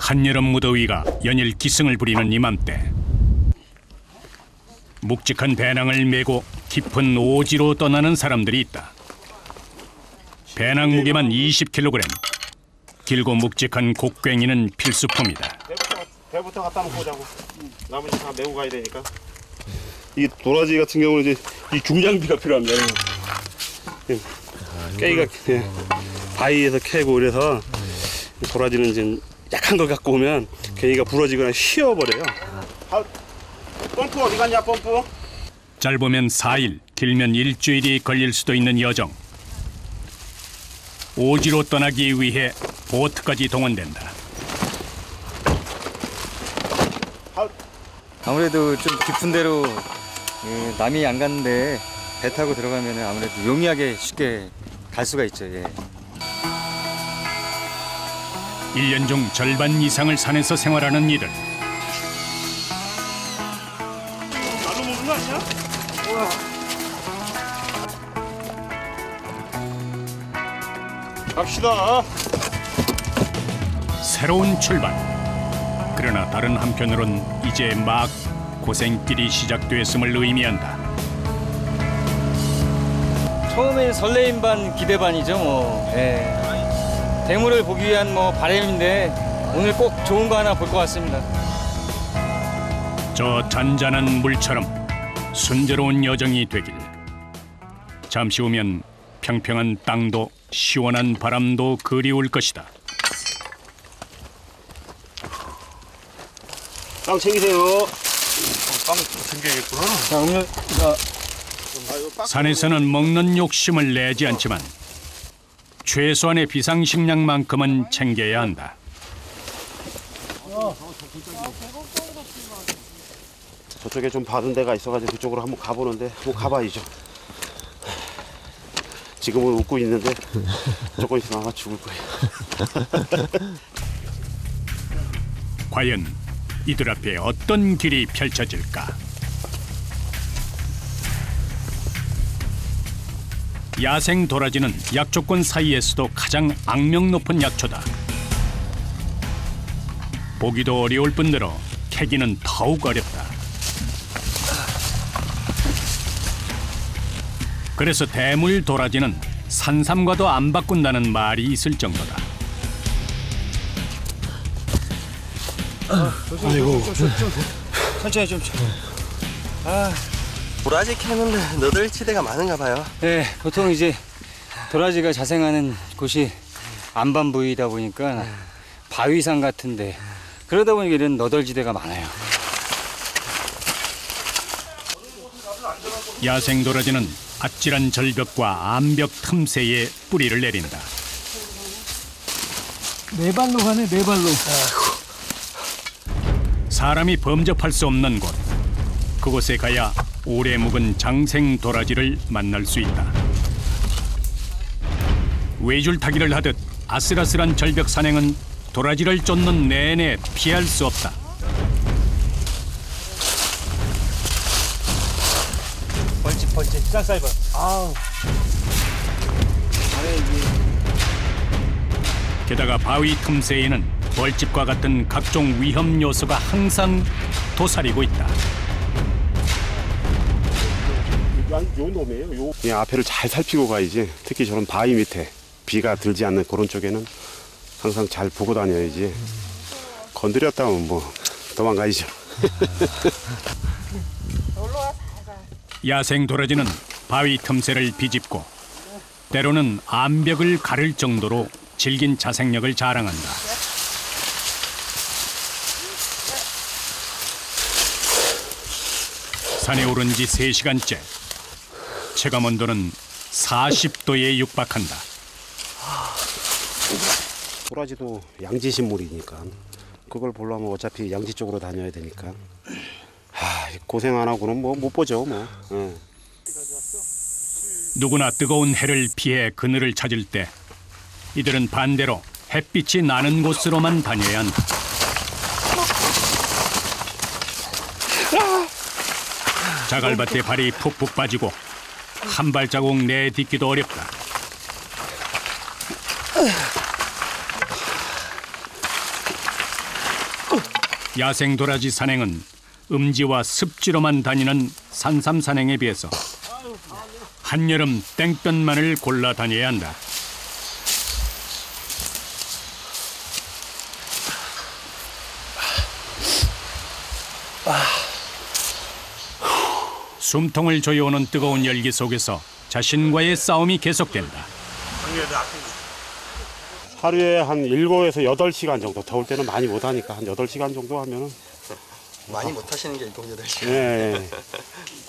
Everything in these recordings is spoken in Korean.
한여름 무더위가 연일 기승을 부리는 이맘때 묵직한 배낭을 메고 깊은 오지로 떠나는 사람들이 있다. 배낭 무게만 20kg. 길고 묵직한 곡괭이는 필수품이다. 배부터 갖다 놓고 오자고. 나머지 다 메고 가야 되니까. 이 도라지 같은 경우는 이제 이 중장비가 필요합니다. 깨기가 바위에서 캐고 이래서 도라지는 이제 약한 걸 갖고 오면 괜히가 부러지거나 휘어버려요. 펌프 어디 갔냐, 펌프? 짧으면 4일, 길면 일주일이 걸릴 수도 있는 여정. 오지로 떠나기 위해 보트까지 동원된다. 아무래도 좀 깊은 데로 남이 안 갔는데 배 타고 들어가면 아무래도 용이하게 쉽게 갈 수가 있죠. 예. 1년 중 절반 이상을 산에서 생활하는 이들. 나도 먹는 거 아니야? 갑시다. 새로운 출발. 그러나 다른 한편으론 이제 막 고생길이 시작되었음을 의미한다. 처음엔 설레임 반 기대 반이죠. 뭐. 예. 대물을 보기 위한 바람인데 오늘 꼭 좋은 거 하나 볼 것 같습니다. 저 잔잔한 물처럼 순조로운 여정이 되길. 잠시 후면 평평한 땅도 시원한 바람도 그리울 것이다. 빵 챙기세요. 빵 챙겨야겠구나. 자, 오늘 산에서는 먹는 욕심을 내지 않지만 최소한의 비상식량만큼은 챙겨야 한다. 저쪽에 좀 받은 데가 있어가지고 그쪽으로 한번 가보는데 한번 가봐야죠. 지금은 웃고 있는데 조금 있으면 아마 죽을 거예요. 과연 이들 앞에 어떤 길이 펼쳐질까? 야생 도라지는 약초권 사이에서도 가장 악명 높은 약초다. 보기도 어려울 뿐더러 캐기는 더욱 어렵다. 그래서 대물 도라지는 산삼과도 안 바꾼다는 말이 있을 정도다. 아이고. 천천히 좀. 도라지 캐는 너덜지대가 많은가 봐요. 네, 보통 이제 도라지가 자생하는 곳이 안반 부위이다 보니까 바위산 같은데 그러다 보니까 이런 너덜지대가 많아요. 야생 도라지는 아찔한 절벽과 암벽 틈새에 뿌리를 내린다. 네 발로 가네, 네 발로. 사람이 범접할 수 없는 곳. 그곳에 가야 오래 묵은 장생 도라지를 만날 수 있다. 외줄타기를 하듯 아슬아슬한 절벽 산행은 도라지를 쫓는 내내 피할 수 없다. 벌집 쌀쌀 봐. 아우. 게다가 바위 틈새에는 벌집과 같은 각종 위험 요소가 항상 도사리고 있다. 요 놈이에요. 요. 이 앞에를 잘 살피고 가야지. 특히 저런 바위 밑에 비가 들지 않는 그런 쪽에는 항상 잘 보고 다녀야지. 건드렸다면 도망가야죠. 야생 도라지는 바위 틈새를 비집고 때로는 암벽을 가를 정도로 질긴 자생력을 자랑한다. 산에 오른 지 3시간째. 체감 온도는 40도에 육박한다. 도라지도 양지식물이니까 그걸 보려면 어차피 양지 쪽으로 다녀야 되니까 고생 안 하고는 못 보죠. 누구나 뜨거운 해를 피해 그늘을 찾을 때 이들은 반대로 햇빛이 나는 곳으로만 다녀야 한다. 자갈밭에 발이 푹푹 빠지고 한 발자국 내딛기도 어렵다. 야생 도라지 산행은 음지와 습지로만 다니는 산삼 산행에 비해서 한여름 땡볕만을 골라 다녀야 한다. 숨통을 조여오는 뜨거운 열기 속에서 자신과의 싸움이 계속된다. 하루에 한 7에서 8시간 정도, 더울 때는 많이 못 하니까 한 8시간 정도 하면은 많이 못 하시는 게 7-8시간. 예.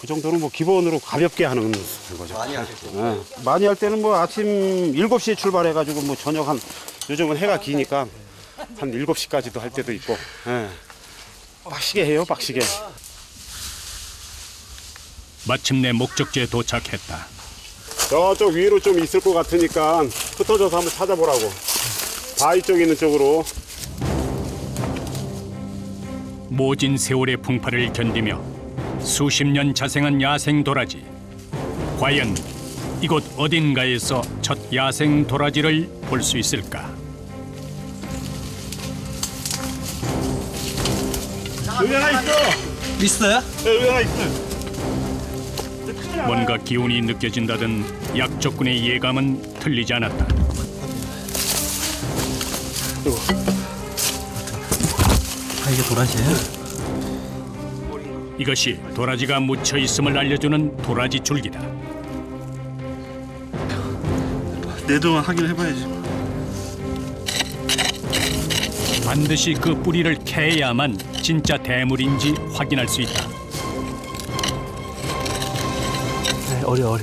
그 정도는 뭐 기본으로 가볍게 하는 거죠. 많이 하실 때. 예. 많이 할 때는 뭐 아침 7시에 출발해가지고 뭐 저녁 한, 요즘은 해가 기니까 한 7시까지도 할 때도 있고, 예. 빡시게 해요, 빡시게. 마침내 목적지에 도착했다. 저쪽 위로 좀 있을 것 같으니까 흩어져서 한번 찾아보라고. 바위 쪽 있는 쪽으로. 모진 세월의 풍파를 견디며 수십 년 자생한 야생 도라지. 과연 이곳 어딘가에서 첫 야생 도라지를 볼 수 있을까? 여기 하나 있어. 있어요? 네, 여기 하나 있어. 뭔가 기운이 느껴진다던 약조군의 예감은 틀리지 않았다. 아, 이게 도라지예요? 이것이 도라지가 묻혀 있음을 알려주는 도라지 줄기다. 내 동안 확인을 해봐야지. 반드시 그 뿌리를 캐야만 진짜 대물인지 확인할 수 있다. 네, 어려.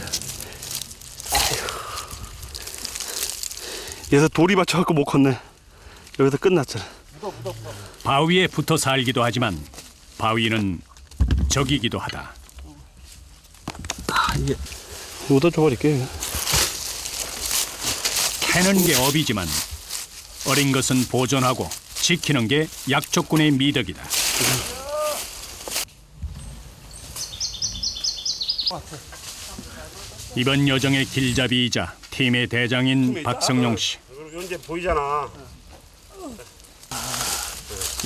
여기서 돌이 맞춰갖고 못 컸네. 여기서 끝났잖아. 바위에 붙어 살기도 하지만 바위는 적이기도 하다. 이게 묻어줘 버릴게. 캐는 게 업이지만 어린 것은 보존하고 지키는 게 약조군의 미덕이다. 이번 여정의 길잡이이자 팀의 대장인 박성용 씨. 이제 보이잖아.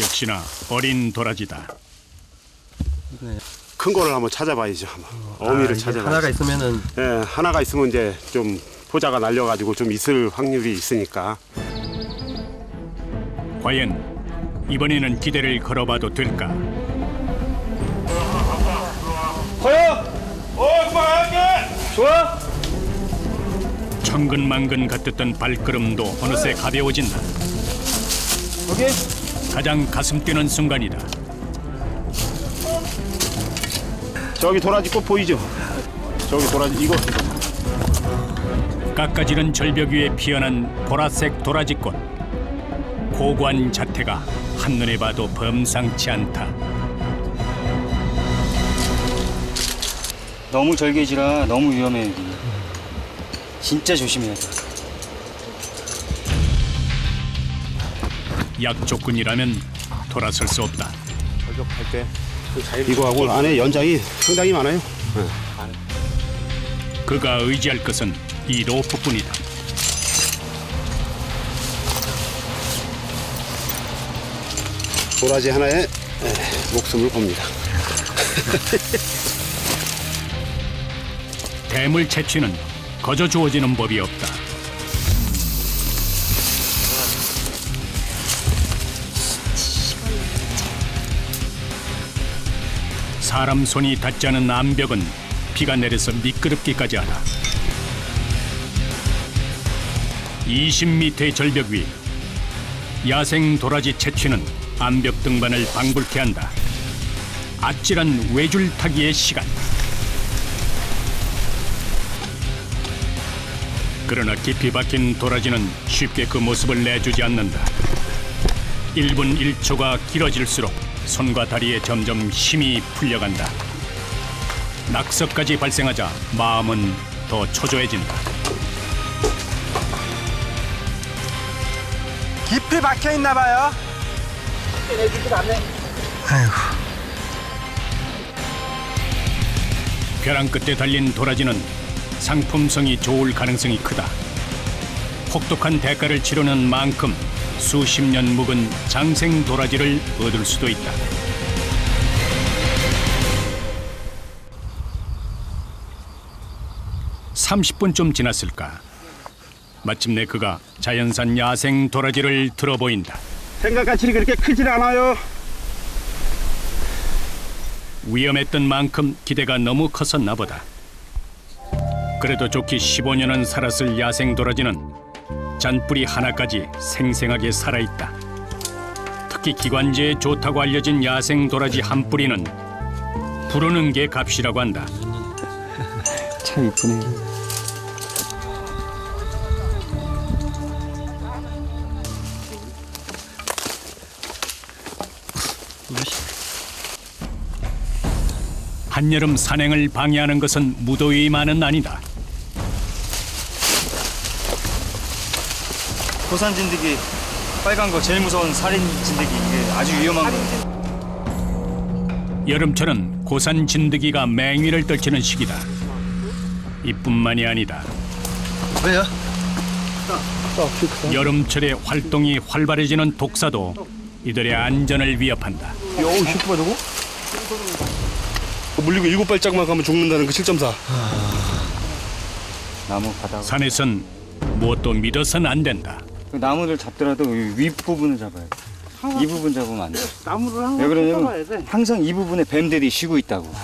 역시나 어린 도라지다. 큰 거를 한번 찾아봐야죠. 어미를 찾아봐야죠. 하나가 있으면은 예, 하나가 있으면 이제 좀 포자가 날려가지고 좀 있을 확률이 있으니까. 과연 이번에는 기대를 걸어봐도 될까? 좋아? 천근만근 같았던 발걸음도 어느새 가벼워진다. 오케이. 가장 가슴 뛰는 순간이다. 저기 도라지 꽃 보이죠? 저기 도라지 이거. 깎아지른 절벽 위에 피어난 보라색 도라지꽃. 고고한 자태가 한눈에 봐도 범상치 않다. 너무 절개지라 너무 위험해 여기. 진짜 조심해야 돼. 약조군이라면 돌아설 수 없다. 저격할 때 이거하고 안에 연장이 상당히 많아요. 그가 의지할 것은 이 로프뿐이다. 도라지 하나에 목숨을 겁니다. 대물 채취는 거저 주어지는 법이 없다. 사람 손이 닿지 않은 암벽은 비가 내려서 미끄럽기까지 하다. 20m의 절벽 위 야생 도라지 채취는 암벽 등반을 방불케 한다. 아찔한 외줄타기의 시간. 그러나 깊이 박힌 도라지는 쉽게 그 모습을 내주지 않는다. 1분 1초가 길어질수록 손과 다리에 점점 힘이 풀려간다. 낙석까지 발생하자 마음은 더 초조해진다. 깊이 박혀있나 봐요. 벼랑 끝에 달린 도라지는 상품성이 좋을 가능성이 크다. 혹독한 대가를 치르는 만큼 수십 년 묵은 장생 도라지를 얻을 수도 있다. (30분쯤) 지났을까. 마침내 그가 자연산 야생 도라지를 들어보인다. 생각같이 그렇게 크질 않아요. 위험했던 만큼 기대가 너무 컸었나 보다. 그래도 좋기 15년은 살았을 야생 도라지는 잔뿌리 하나까지 생생하게 살아있다. 특히 기관지에 좋다고 알려진 야생 도라지 한 뿌리는 부르는 게 값이라고 한다. 참 이쁘네요. 한여름 산행을 방해하는 것은 무더위만은 아니다. 고산 진드기 빨간 거 제일 무서운 살인 진드기, 이게 아주 위험한 거. 여름철은 고산 진드기가 맹위를 떨치는 시기다. 이뿐만이 아니다. 왜요? 여름철에 활동이 활발해지는 독사도 이들의 안전을 위협한다. 여우 슈퍼가 저거? 물리고 7발짝만 가면 죽는다는 그 7.4. 나무 바닥. 산에선 무엇도 믿어서는 안 된다. 그 나무를 잡더라도 이 윗부분을 잡아야 돼. 이 부분 잡으면 안 돼. 나무를 왜 그러냐면 항상 이 부분에 뱀들이 쉬고 있다고.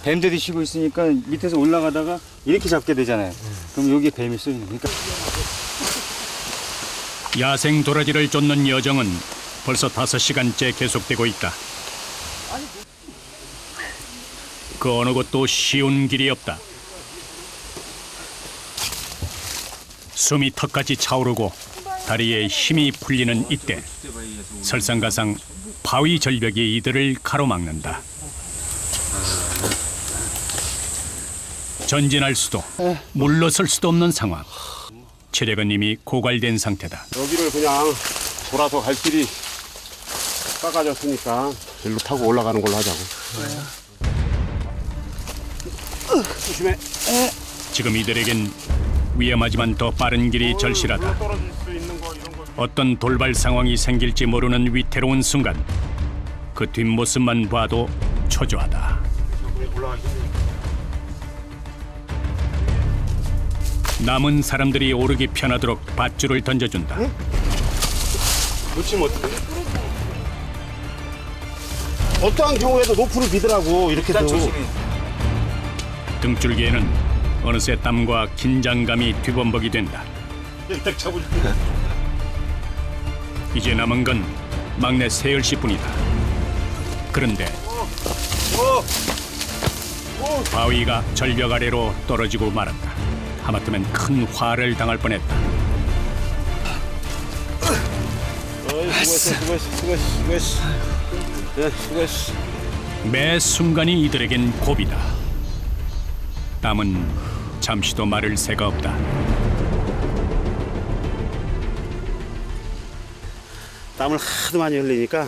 뱀들이 쉬고 있으니까 밑에서 올라가다가 이렇게 잡게 되잖아요. 그럼 여기에 뱀이 쏘이는 거니까. 야생 도라지를 쫓는 여정은 벌써 5시간째 계속되고 있다. 그 어느 곳도 쉬운 길이 없다. 숨이 턱까지 차오르고 다리에 힘이 풀리는 이때 설상가상 바위 절벽이 이들을 가로막는다. 전진할 수도 물러설 수도 없는 상황. 체력은 이미 고갈된 상태다. 여기를 그냥 돌아서 갈 길이 깎아졌으니까 일로 타고 올라가는 걸로 하자고. 조심해. 지금 이들에겐 위험하지만 더 빠른 길이 절실하다. 어떤 돌발 상황이 생길지 모르는 위태로운 순간 그 뒷모습만 봐도 초조하다. 남은 사람들이 오르기 편하도록 밧줄을 던져준다. 놓치면 어떡해? 어떠한 경우에도 노프를 미더라고. 이렇게 도 등줄기에는 어느새 땀과 긴장감이 뒤범벅이 된다. 딱 잡아줄게. 이제 남은 건 막내 세열 씨뿐이다. 그런데 바위가 절벽 아래로 떨어지고 말았다. 하마터면 큰 화를 당할 뻔했다. 수고했어. 네, 수고했어. 매 순간이 이들에겐 고비다. 땀은 잠시도 마를 새가 없다. 땀을 하도 많이 흘리니까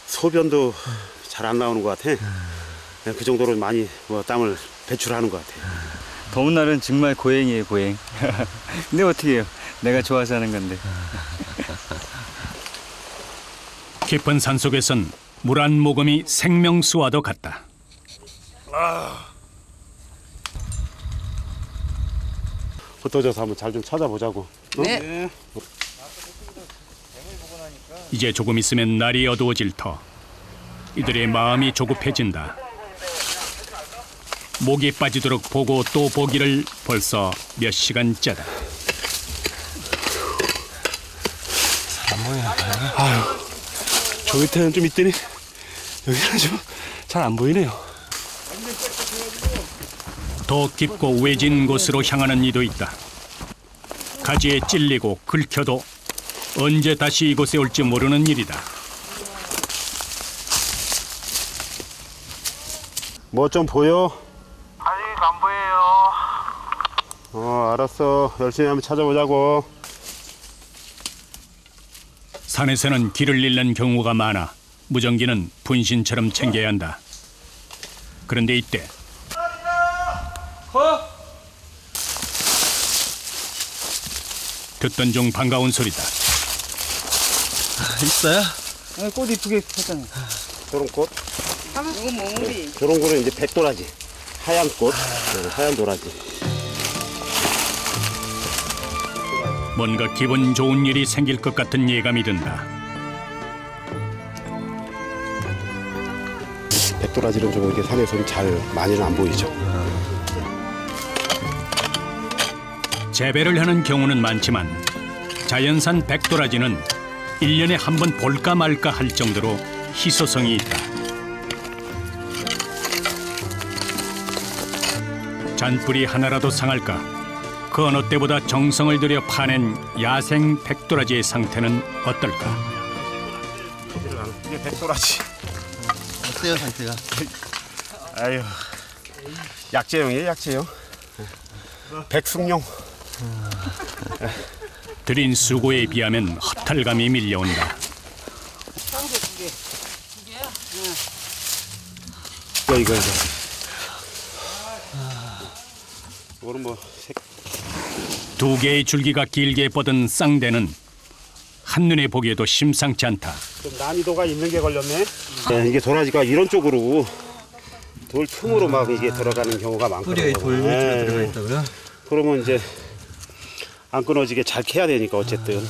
소변도 잘 안 나오는 것 같아. 그 정도로 많이 땀을 배출하는 것 같아. 더운 날은 정말 고행이에요, 고행. 근데 어떻게 해요? 내가 좋아서 하는 건데. 깊은 산속에선 물 한 모금이 생명수와도 같다. 흩어져서 한번 잘 좀 찾아보자고. 네. 이제 조금 있으면 날이 어두워질 터 이들의 마음이 조급해진다. 목이 빠지도록 보고 또 보기를 벌써 몇 시간째다. 저 밑에는 좀 있더니 여기는 좀 잘 안 보이네요. 더 깊고 외진 곳으로 향하는 이도 있다. 가지에 찔리고 긁혀도 언제 다시 이곳에 올지 모르는 일이다. 뭐 좀 보여? 아직 안 보여요. 알았어. 열심히 한번 찾아보자고. 산에서는 길을 잃는 경우가 많아 무전기는 분신처럼 챙겨야 한다. 그런데 이때 듣던 중 반가운 소리다. 있어요? 꽃 이쁘게 폈잖아요. 저런 꽃. 이거 몽우리. 저런 거는 이제 백도라지. 하얀 꽃. 네, 하얀 도라지. 뭔가 기분 좋은 일이 생길 것 같은 예감이 든다. 백도라지는 좀 이렇게 산에서는 잘 많이는 안 보이죠. 재배를 하는 경우는 많지만 자연산 백도라지는 1년에 한 번 볼까 말까 할 정도로 희소성이 있다. 잔뿌리 하나라도 상할까? 그 어느 때보다 정성을 들여 파낸 야생 백도라지의 상태는 어떨까? 이게 백도라지. 어때요 상태가? 아유, 약재용이에요, 약재용. 백숙용. 들인 수고에 비하면 허탈감이 밀려온다. 이거. 이거는 뭐 두 개의 줄기가 길게 뻗은 쌍대는 한눈에 보기에도 심상치 않다. 좀 난이도가 있는 게 걸렸네. 네, 이게 도라지가 이런 쪽으로 돌 틈으로 막 이게 들어가는 경우가 많거든요. 뿌리에 돌 밑으로 들어가 있다고요? 그러면 이제 안 끊어지게 잘 캐야 되니까 어쨌든.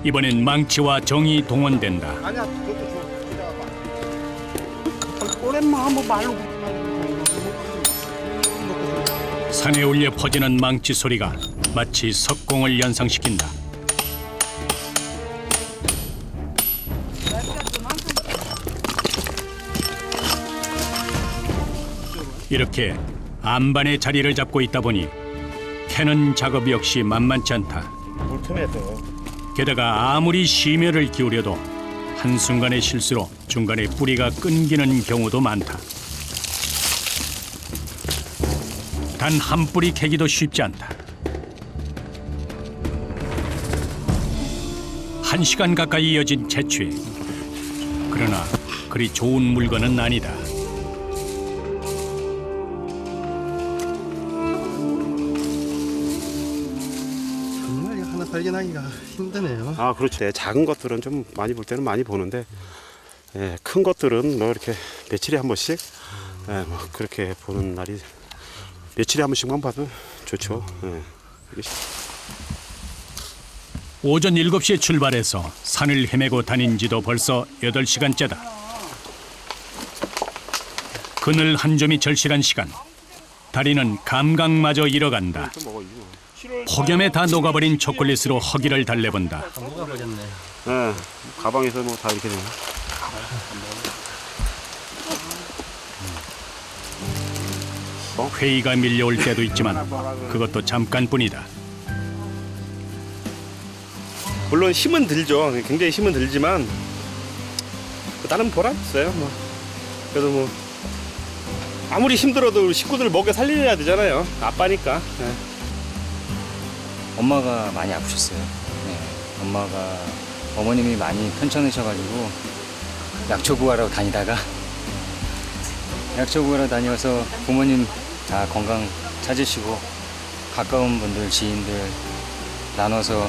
이번엔 망치와 정이 동원된다. 아니야, 그것도 줘. 오랜만 한번 말로. 산에 울려 퍼지는 망치 소리가 마치 석공을 연상시킨다. 이렇게 안반의 자리를 잡고 있다 보니 캐는 작업 역시 만만치 않다. 물틈에서. 게다가 아무리 심혈을 기울여도 한순간의 실수로 중간에 뿌리가 끊기는 경우도 많다. 단 한 뿌리 캐기도 쉽지 않다. 1시간 가까이 이어진 채취. 그러나 그리 좋은 물건은 아니다. 정말 이거 하나 발견하기가 힘드네요. 아, 그렇죠. 네, 작은 것들은 좀 많이 볼 때는 많이 보는데, 예, 큰 것들은 뭐 이렇게 며칠에 한 번씩, 예, 뭐 그렇게 보는 날이 며칠에 한 번씩만 봐도 좋죠. 예. 오전 7시에 출발해서 산을 헤매고 다닌 지도 벌써 8시간째다. 그늘 한 점이 절실한 시간. 다리는 감각마저 잃어간다. 폭염에 다 녹아버린 초콜릿으로 허기를 달래본다. 녹아버렸네. 예, 가방에서 뭐 다 이렇게 되네. 회의가 밀려올 때도 있지만 그것도 잠깐뿐이다. 물론 힘은 들죠. 굉장히 힘은 들지만 나는 보람 있어요. 뭐. 그래도 뭐 아무리 힘들어도 식구들 먹여 살려야 되잖아요. 아빠니까. 네. 엄마가 많이 아프셨어요. 네. 엄마가 어머님이 많이 편찮으셔가지고 약초 구하러 다니다가 약초 구하러 다녀서 부모님 다 건강 찾으시고 가까운 분들 지인들 나눠서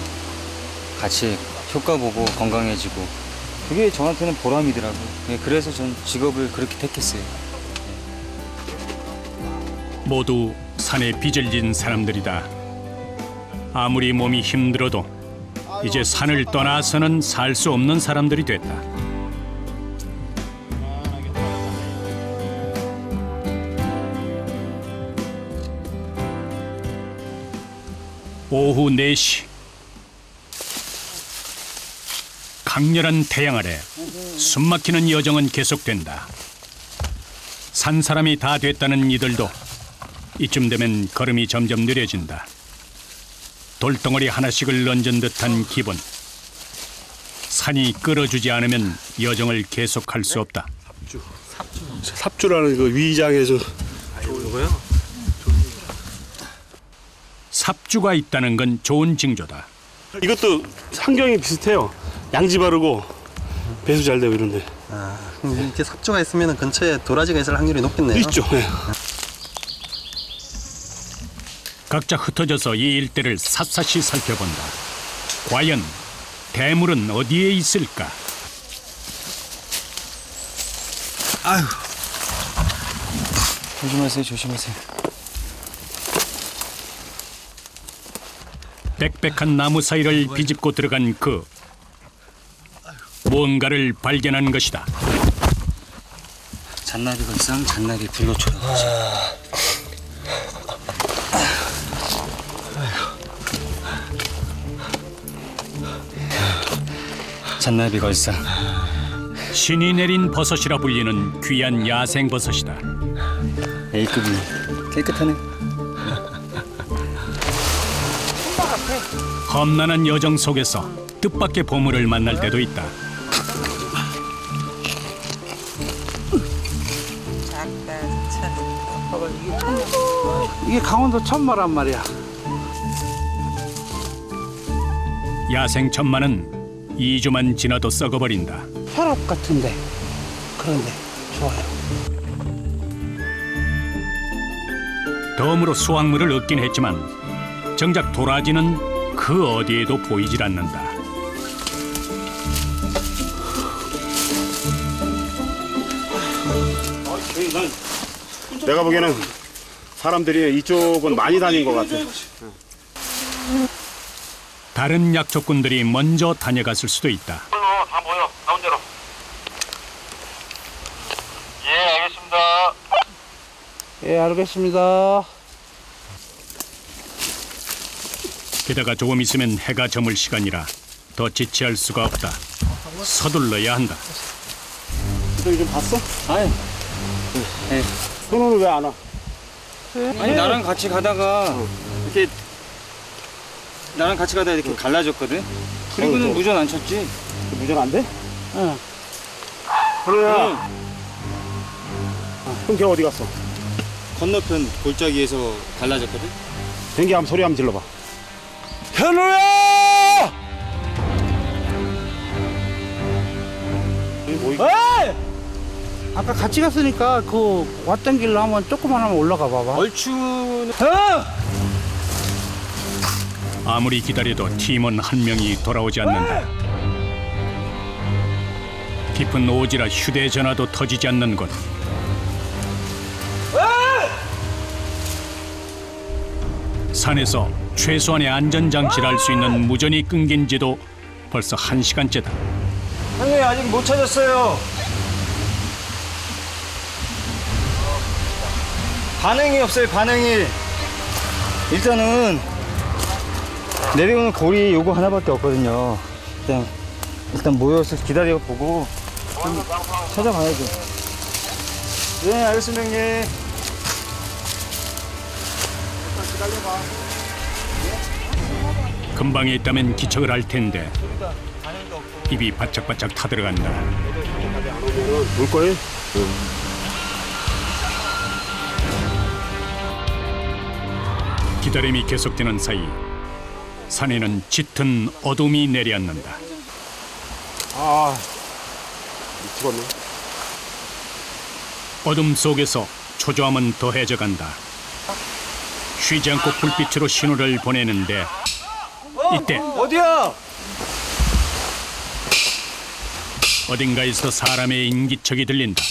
같이 효과 보고 건강해지고 그게 저한테는 보람이더라고요. 네, 그래서 전 직업을 그렇게 택했어요. 모두 산에 빚을 진 사람들이다. 아무리 몸이 힘들어도 이제 산을 떠나서는 살 수 없는 사람들이 됐다. 오후 4시. 강렬한 태양 아래 숨막히는 여정은 계속된다. 산 사람이 다 됐다는 이들도 이쯤 되면 걸음이 점점 느려진다. 돌덩어리 하나씩을 얹은 듯한 기분. 산이 끌어주지 않으면 여정을 계속할 수 없다. 삽주라는 그 위장에서 삽주가 있다는 건 좋은 징조다. 이것도 환경이 비슷해요. 양지 바르고 배수 잘 되고 이런데. 아, 이렇게 삽주가 있으면 근처에 도라지가 있을 확률이 높겠네요. 있죠. 네. 각자 흩어져서 이 일대를 샅샅이 살펴본다. 과연 대물은 어디에 있을까? 아유, 조심하세요, 조심하세요. 빽빽한 나무 사이를 비집고 들어간 그 무언가를 발견한 것이다. 잔나비 걸상, 잔나비 불로초라. 잔나비 걸상. 신이 내린 버섯이라 불리는 귀한 야생 버섯이다. A급이 깨끗하네. 험난한 여정 속에서 뜻밖의 보물을 만날 때도 있다. 이게 강원도 천마란 말이야. 야생 천마는 2주만 지나도 썩어버린다. 혈압 같은데. 그런데 좋아요. 덤으로 수확물을 얻긴 했지만 정작 도라지는 그 어디에도 보이질 않는다. 내가 보기에는 사람들이 이쪽은 많이 다닌 것 같아. 다른 약초꾼들이 먼저 다녀갔을 수도 있다. 다 모여 가운데로. 예, 알겠습니다. 예, 알겠습니다. 게다가 조금 있으면 해가 저물 시간이라 더 지체할 수가 없다. 서둘러야 한다. 너 좀 봤어? 아니, 손호는 왜 안 와? 아니 나랑 같이 가다가 이렇게 갈라졌거든. 그리고는 무전 안 쳤지. 무전 안 돼? 응. 현우야. 그럼 걔 어디 갔어? 건너편 골짜기에서 갈라졌거든. dengue 한번 소리 한번 질러봐. 현우야! 뭐 에이! 아까 같이 갔으니까 그 왔던 길로 한번 조금만 하면 올라가 봐봐. 얼추는 아무리 기다려도 팀원 한 명이 돌아오지 않는다. 깊은 오지라 휴대전화도 터지지 않는 곳. 산에서 최소한의 안전장치를 할 수 있는 무전이 끊긴 지도 벌써 1시간째다. 형님 아직 못 찾았어요. 반응이 없어요. 반응이. 일단은 내려오는 고리 요거 하나밖에 없거든요. 일단 모여서 기다려 보고 좀 찾아봐야죠. 네, 알겠습니다, 형님. 근방에 있다면 기척을 할 텐데 입이 바짝바짝 타들어간다. 올 거예요? 기다림이 계속되는 사이 산에는 짙은 어둠이 내려앉는다. 아, 미치겠네. 어둠 속에서 초조함은 더해져간다. 쉬지 않고 불빛으로 신호를 보내는데 이때 어디야? 어딘가에서 사람의 인기척이 들린다.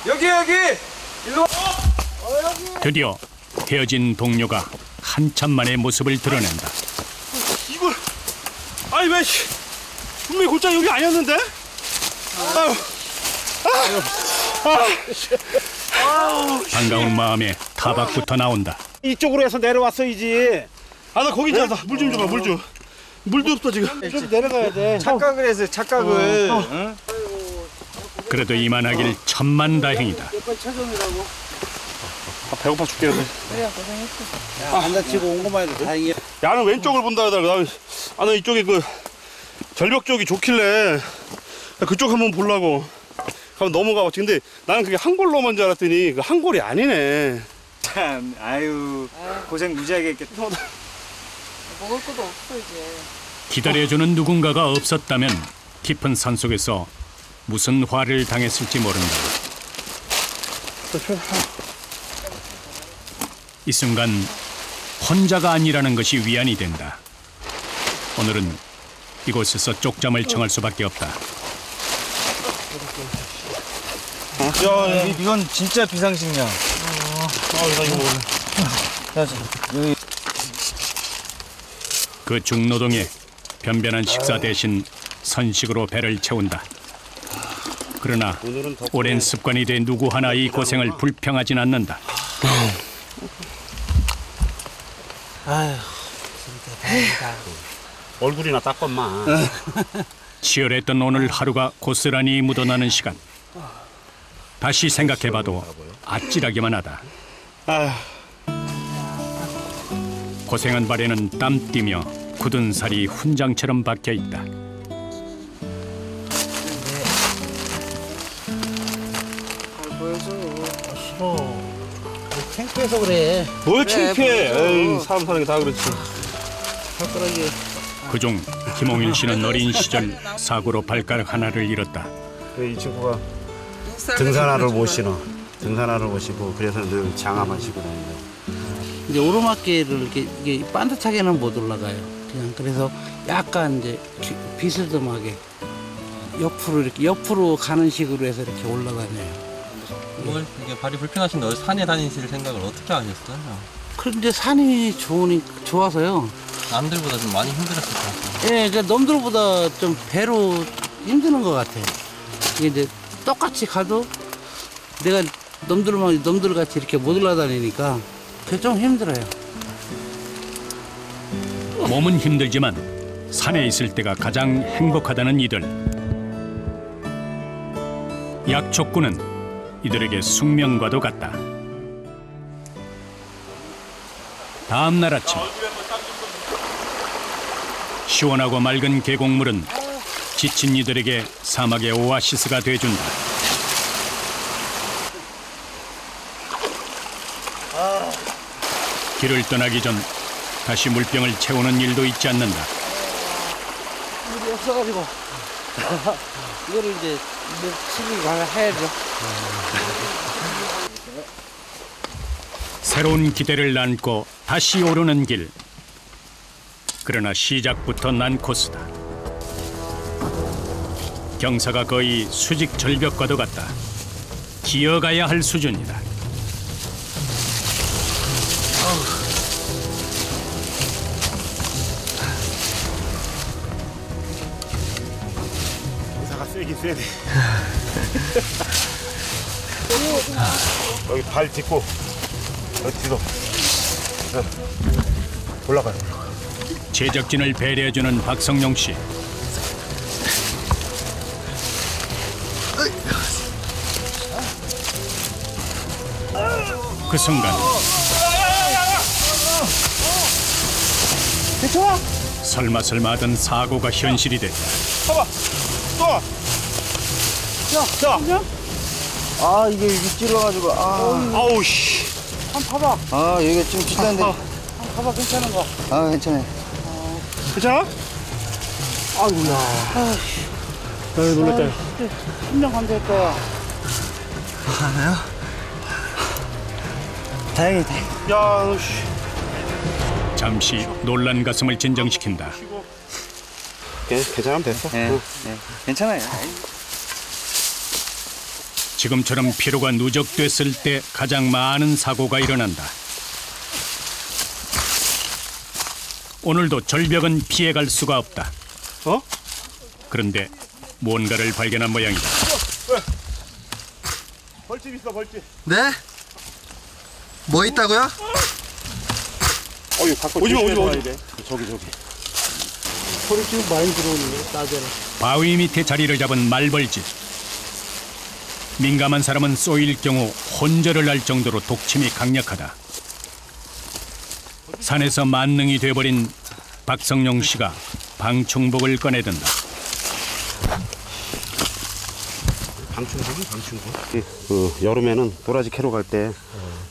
여기. 드디어 헤어진 동료가 한참 만에 모습을 드러낸다. 이걸 아니 왜 분명히 골짜기 여기 아니었는데? 반가운 마음에 타박부터 나온다. 이쪽으로 해서 내려왔어야지. 아 나 거기 있잖아. 물 좀 줘봐. 물 좀. 물도 없어 지금. 좀 내려가야 돼. 착각을 했어요. 착각을. 응? 그래도 이만하길 천만다행이다. 아, 배고파 죽겠네. 안 다치고 온 것만 해도 다행이야. 야는 왼쪽을 본다 하다가 나는 이쪽에 그 절벽 쪽이 좋길래 그쪽 한번 보려고 한번 넘어가 봤지. 근데 나는 그게 한골로만 줄 알았더니 그 한골이 아니네. 참, 아유, 고생 무지하게 했겠다. 먹을 것도 없어 이제. 기다려주는 누군가가 없었다면 깊은 산속에서 무슨 화를 당했을지 모른다. 이 순간 혼자가 아니라는 것이 위안이 된다. 오늘은 이곳에서 쪽잠을 청할 수밖에 없다. 야, 이건 진짜 비상식량. 나 이거 먹을래. 자, 여기 그 중노동에 변변한 식사 대신 선식으로 배를 채운다. 그러나 오랜 습관이 돼 누구 하나 이 고생을 불평하진 않는다. 얼굴이나 닦건마. 치열했던 오늘 하루가 고스란히 묻어나는 시간. 다시 생각해봐도 아찔하기만 하다. 고생한 발에는 땀 뛰며 굳은 살이 훈장처럼 박혀있다. 창피해서 그래. 뭘 창피해. 에이, 사람 사는 게 다 그렇지. 발가락이. 그중 김홍일 씨는 어린 시절 사고로 발가락 하나를 잃었다. 이 친구가 등산화를 못 신어. 등산화를 못 신고 그래서 늘 장화만 신고 다닌다. 이제 오르막길을 이게 반듯하게는 못 올라가요. 그냥 그래서 약간 이제 비스듬하게 옆으로 가는 식으로 해서 이렇게 올라다녀요. 뭘 이게 발이 불편하신데 산에 다니실 생각을 어떻게 하셨어요? 그런데 산이 좋아서요. 남들보다 좀 많이 힘들었을 것 같아요. 예, 그러니까 남들보다 좀 배로 힘드는 것 같아요. 이게 이제 똑같이 가도 내가 남들 같이 이렇게 못 올라다니니까 그게 좀 힘들어요. 몸은 힘들지만 산에 있을 때가 가장 행복하다는 이들. 약촉구는 이들에게 숙명과도 같다. 다음 날 아침 시원하고 맑은 계곡물은 지친 이들에게 사막의 오아시스가 돼준다. 길을 떠나기 전 다시 물병을 채우는 일도 잊지 않는다. 물이 없어가지고 이거를 이제 집에 가서 해야죠. 새로운 기대를 안고 다시 오르는 길. 그러나 시작부터 난 코스다. 경사가 거의 수직 절벽과도 같다. 기어가야 할 수준이다. 의사가 세긴 세네. 여기 발 딛고 여기 뒤로 올라가요. 제작진을 배려해주는 박성용 씨. 그 순간 설마 하던 사고가 현실이 됐다. 아, 이게 윗질러가지고 아우 씨. 한번 봐봐. 아, 여기가 좀 비싼데. 한번 봐봐, 괜찮은 거. 아, 괜찮아요. 괜찮아? 아이고야. 놀랬다. 심장 간다할 거야. 다행이다. 야, 씨. 잠시 놀란 가슴을 진정시킨다. 괜찮으면 됐어. 네, 네. 괜찮아요. 지금처럼 피로가 누적됐을 때 가장 많은 사고가 일어난다. 오늘도 절벽은 피해갈 수가 없다. 그런데 뭔가를 발견한 모양이다. 벌집 있어, 벌집. 네? 뭐 있다고요? 어이 갖고 오지마. 저기. 소리 지금 많이 들어오는데, 낮에는. 바위 밑에 자리를 잡은 말벌집. 민감한 사람은 쏘일 경우 혼절을 할 정도로 독침이 강력하다. 산에서 만능이 돼버린 박성용 씨가 방충복을 꺼내든다. 그 여름에는 도라지 캐러 갈 때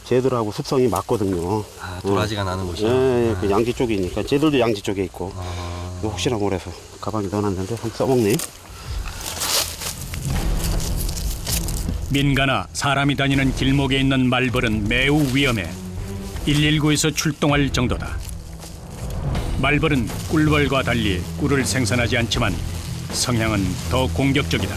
쟤들하고 습성이 맞거든요. 아, 도라지가 나는 곳이요? 예, 그 양지 쪽이니까 쟤들도 양지 쪽에 있고. 혹시나 모르서 가방에 넣어놨는데 한번 써먹네. 민가나 사람이 다니는 길목에 있는 말벌은 매우 위험해 119에서 출동할 정도다. 말벌은 꿀벌과 달리 꿀을 생산하지 않지만 성향은 더 공격적이다.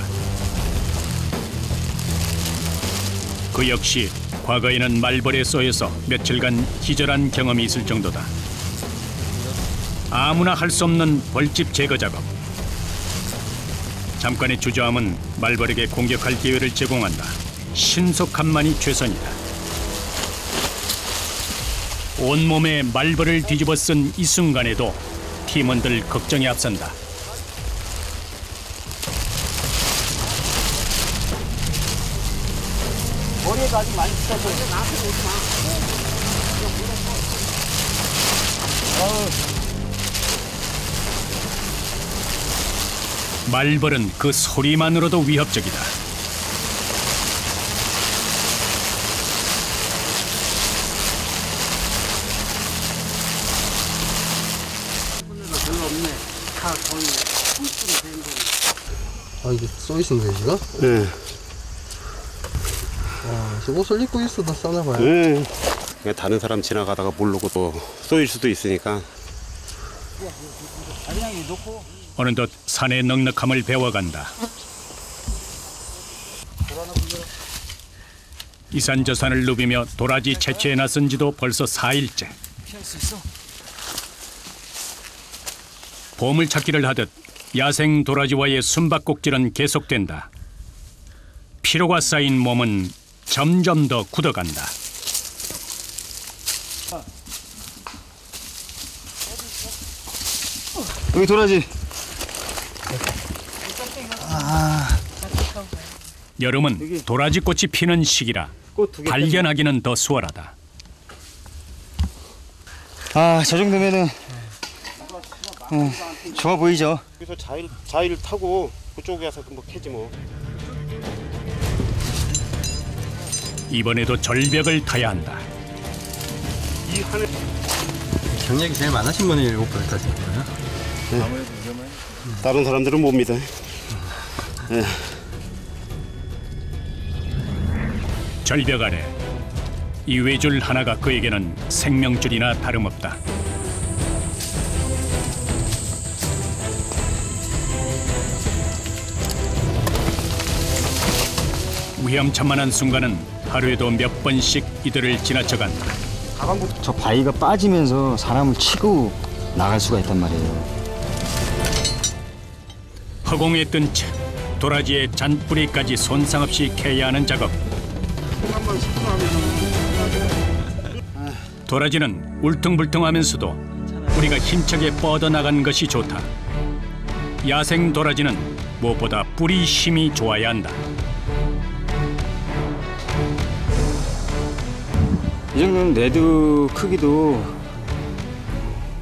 그 역시 과거에는 말벌에 쏘여서 며칠간 기절한 경험이 있을 정도다. 아무나 할 수 없는 벌집 제거 작업. 잠깐의 주저함은 말벌에게 공격할 기회를 제공한다. 신속함만이 최선이다. 온몸에 말벌을 뒤집어 쓴 이 순간에도 팀원들 걱정이 앞선다. 머리에도 아직 많이 붙어서 나한테 말벌은 그 소리만으로도 위협적이다. 별로 없네. 다 거의 30분 된 거. 아, 이게 써 있는 거예요, 지금? 네. 와, 저 옷을 입고 있어도 싸나 봐요. 네. 그냥 다른 사람 지나가다가 모르고 또 쏘일 수도 있으니까. 어느덧 산의 넉넉함을 배워간다. 이산저산을 누비며 도라지 채취에 나선 지도 벌써 4일째. 보물찾기를 하듯 야생 도라지와의 숨바꼭질은 계속된다. 피로가 쌓인 몸은 점점 더 굳어간다. 여기 도라지. 여름은 도라지꽃이 피는 시기라 발견하기는 더 수월하다. 아, 저 정도면은 좋아 보이죠? 여기서 자일 타고 그쪽에 가서 뭐 캐지 뭐. 이번에도 절벽을 타야 한다. 이 한해 경력이 제일 많으신 분이 오프를 타시는 거예요? 다른 사람들은 못 믿어. 네. 절벽 아래 이 외줄 하나가 그에게는 생명줄이나 다름없다. 위험천만한 순간은 하루에도 몇 번씩 이들을 지나쳐간다. 저 바위가 빠지면서 사람을 치고 나갈 수가 있단 말이에요. 허공에 뜬 채 도라지의 잔뿌리까지 손상 없이 캐야 하는 작업. 도라지는 울퉁불퉁하면서도 뿌리가 힘차게 뻗어나간 것이 좋다. 야생 도라지는 무엇보다 뿌리 힘이 좋아야 한다. 이 정도는 내두 크기도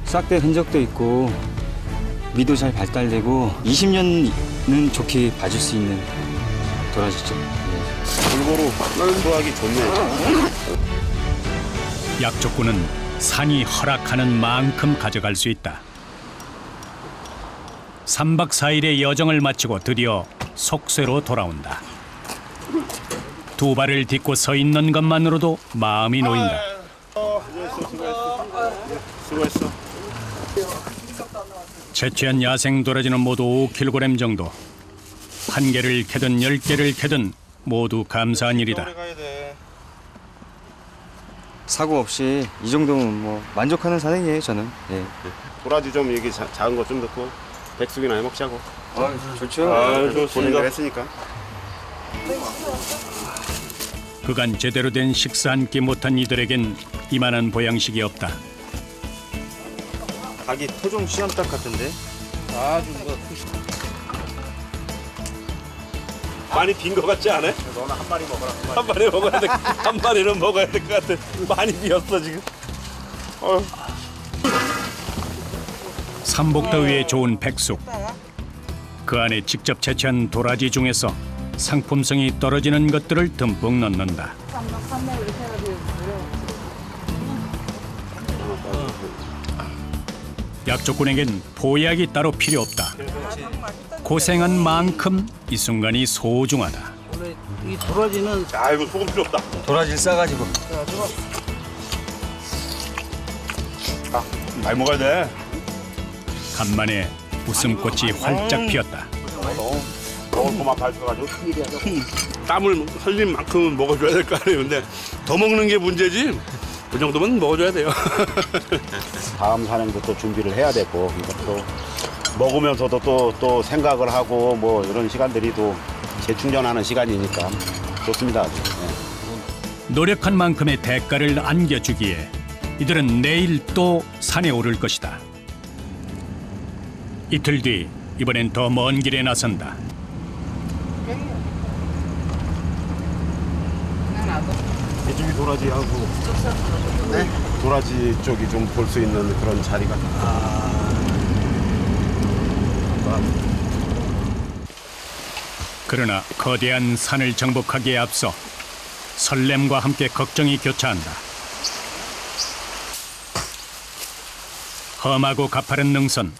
싹대 흔적도 있고 미도 잘 발달되고 20년은 좋게 봐줄 수 있는 도라지죠. 골고루 수확이 좋네. 약초꾼은 산이 허락하는 만큼 가져갈 수 있다. 3박 4일의 여정을 마치고 드디어 속세로 돌아온다. 두 발을 딛고 서 있는 것만으로도 마음이 놓인다. 수고했어. 채취한 야생 도라지는 모두 5kg 정도. 한 개를 캐든 10개를 캐든 모두 감사한 일이다. 사고 없이 이 정도면 뭐 만족하는 산행이에요, 저는. 예. 도라지 좀 여기 작은 거 좀 넣고 백숙이나 해먹자고. 좋죠. 본인들 했으니까. 그간 제대로 된 식사 한 끼 못한 이들에겐 이만한 보양식이 없다. 닭이 토종 수염닭 같은데? 많이 빈 거 같지 않아? 너는 한 마리 먹어라. 한 마리 먹어야 돼. 한 마리는 먹어야 될 것 같아. 많이 비었어 지금. 삼복더위에 좋은 백숙. 그 안에 직접 채취한 도라지 중에서 상품성이 떨어지는 것들을 듬뿍 넣는다. 약초꾼에겐 보약이 따로 필요 없다. 고생한 만큼 이 순간이 소중하다. 원래 이 도라지는 아 이거 소금 필요 없다. 도라지를 싸가지고. 많이 먹어야 돼. 간만에 웃음꽃이 활짝 피었다. 먹을 것만 밝혀가지고 땀을 흘린 만큼은 먹어줘야 될 거 아니에요. 근데 더 먹는 게 문제지. 그 정도면 먹어줘야 돼요. 다음 산행도 또 준비를 해야 되고 그러니까 또 먹으면서도 또 생각을 하고 뭐 이런 시간들이 또 재충전하는 시간이니까 좋습니다. 아주. 네. 노력한 만큼의 대가를 안겨주기에 이들은 내일 또 산에 오를 것이다. 이틀 뒤 이번엔 더 먼 길에 나선다. 이쪽이 도라지하고 네? 도라지 쪽이 좀 볼 수 있는 그런 자리가 그러나 거대한 산을 정복하기에 앞서 설렘과 함께 걱정이 교차한다. 험하고 가파른 능선,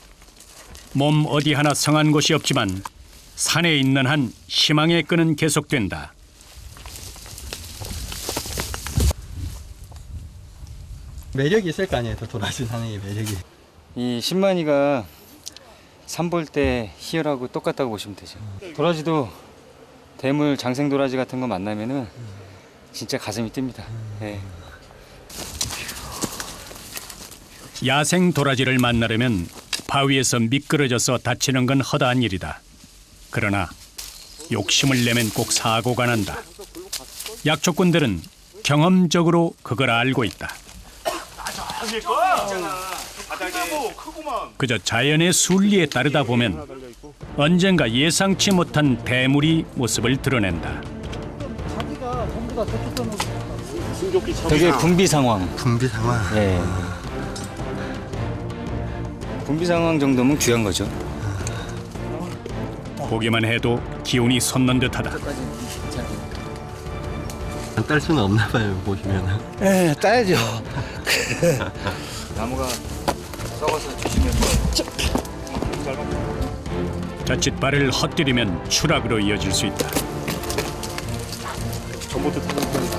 몸 어디 하나 성한 곳이 없지만 산에 있는 한 희망의 끈은 계속된다. 매력이 있을 거 아니에요. 또 도라지 산행의 매력이. 이 신만이가 산 볼 때 희열하고 똑같다고 보시면 되죠. 도라지도 대물 장생 도라지 같은 거 만나면은 진짜 가슴이 뜁니다. 네. 야생 도라지를 만나려면 바위에서 미끄러져서 다치는 건 허다한 일이다. 그러나 욕심을 내면 꼭 사고가 난다. 약초꾼들은 경험적으로 그걸 알고 있다. 그저 자연의 순리에 따르다 보면 언젠가 예상치 못한 대물이 모습을 드러낸다. 되게 분비 상황. 분비 상황. 네. 분비 상황 정도면 귀한 거죠. 보기만 해도 기운이 솟는 듯하다. 안 딸 수는 없나 봐요. 보시면은. 예, 따야죠. 나무가 썩어서 조심해서. 자칫 발을 헛디디면 추락으로 이어질 수 있다. 전부터 타는 편이다.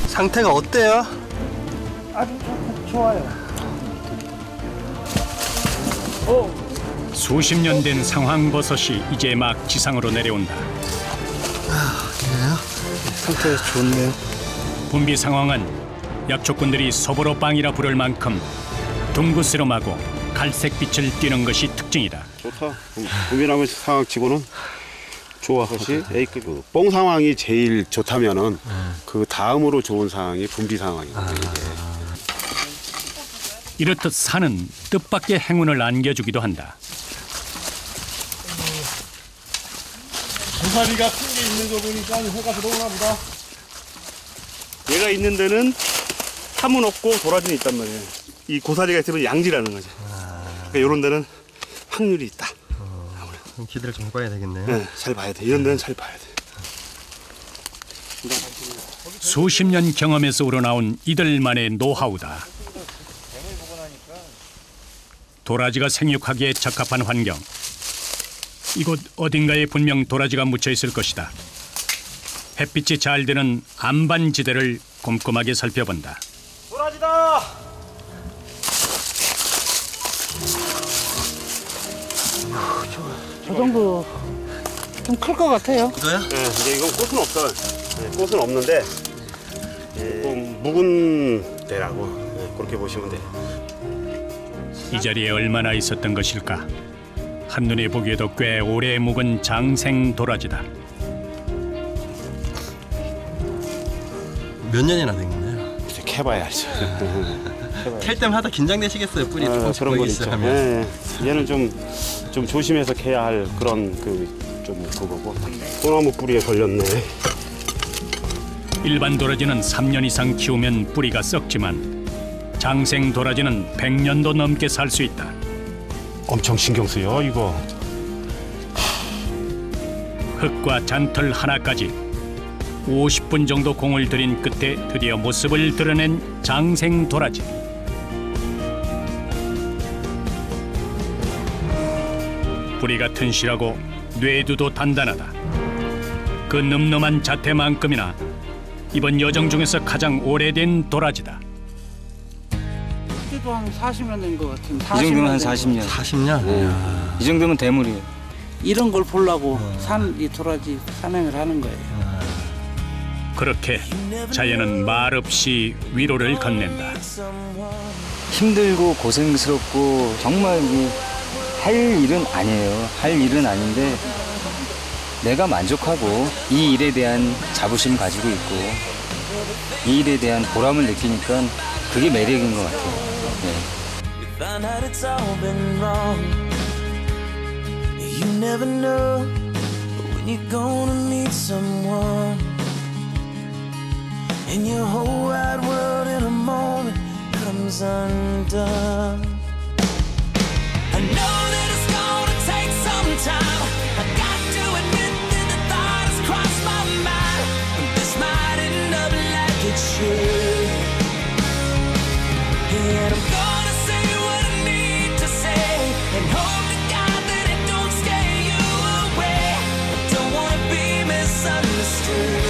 상태가 어때요? 수십 년 된 상황버섯이 이제 막 지상으로 내려온다. 상태 좋네요. 분비 상황은 약초꾼들이 소보로빵이라 부를 만큼 둥그스름하고 갈색빛을 띠는 것이 특징이다. 좋다. 구미나무 상황치고는 좋아. 것이 A급. 뽕 상황이 제일 좋다면은 그 다음으로 좋은 상황이 분비 상황이거든요. 이렇듯 산은 뜻밖의 행운을 안겨주기도 한다. 고사리가 큰 게 있는 거 보니까 해가 들어오나 보다. 얘가 있는 데는 함은 없고 도라지는 있단 말이에요. 이 고사리가 있으면 양지라는 거죠. 그러니까 이런 데는 확률이 있다. 그럼 기대를 좀 해봐야 되겠네요. 네, 잘 봐야 돼. 이런 데는 잘 봐야 돼. 수십 년 경험에서 우러나온 이들만의 노하우다. 도라지가 생육하기에 적합한 환경. 이곳 어딘가에 분명 도라지가 묻혀 있을 것이다. 햇빛이 잘 드는 안반지대를 꼼꼼하게 살펴본다. 도라지다! 저 정도 좀 클 것 같아요. 그거요? 네, 이제 이건 꽃은 없어요. 네, 꽃은 없는데 좀 묵은 데라고 그렇게 보시면 돼요. 이 자리에 얼마나 있었던 것일까? 한눈에 보기에도 꽤 오래 묵은 장생 도라지다. 몇 년이나 된 건가요? 이제 캐봐야 알죠. 캘 때마다 긴장되시겠어요. 뿌리 조금씩 그런 거 보이기 있죠. 시작하면. 네, 얘는 좀 조심해서 캐야 할 그런 좀 그거고. 소나무 뿌리에 걸렸네. 일반 도라지는 3년 이상 키우면 뿌리가 썩지만 장생 도라지는 100년도 넘게 살 수 있다. 엄청 신경 쓰여 이거. 흙과 잔털 하나까지 50분 정도 공을 들인 끝에 드디어 모습을 드러낸 장생 도라지. 뿌리가 튼실하고 뇌두도 단단하다. 그 늠름한 자태만큼이나 이번 여정 중에서 가장 오래된 도라지다. 그때도 한 40년 된 것 같은데. 이 정도면 한 40년. 40년? 네. 이 정도면 대물이에요. 이런 걸 보려고 이 도라지 산행을 하는 거예요. 그렇게 자연은 말없이 위로를 건넨다. 힘들고 고생스럽고 정말 할 일은 아니에요. 할 일은 아닌데 내가 만족하고 이 일에 대한 자부심 가지고 있고 이 일에 대한 보람을 느끼니까 그게 매력인 것 같아요. 네. You never know when you're gonna meet someone, and your whole wide world in a moment comes undone. I know that it's gonna take some time. I got to admit that the thought has crossed my mind. This might end up like it should. And I'm gonna say what I need to say and hope to God that it don't scare you away. I don't wanna be misunderstood.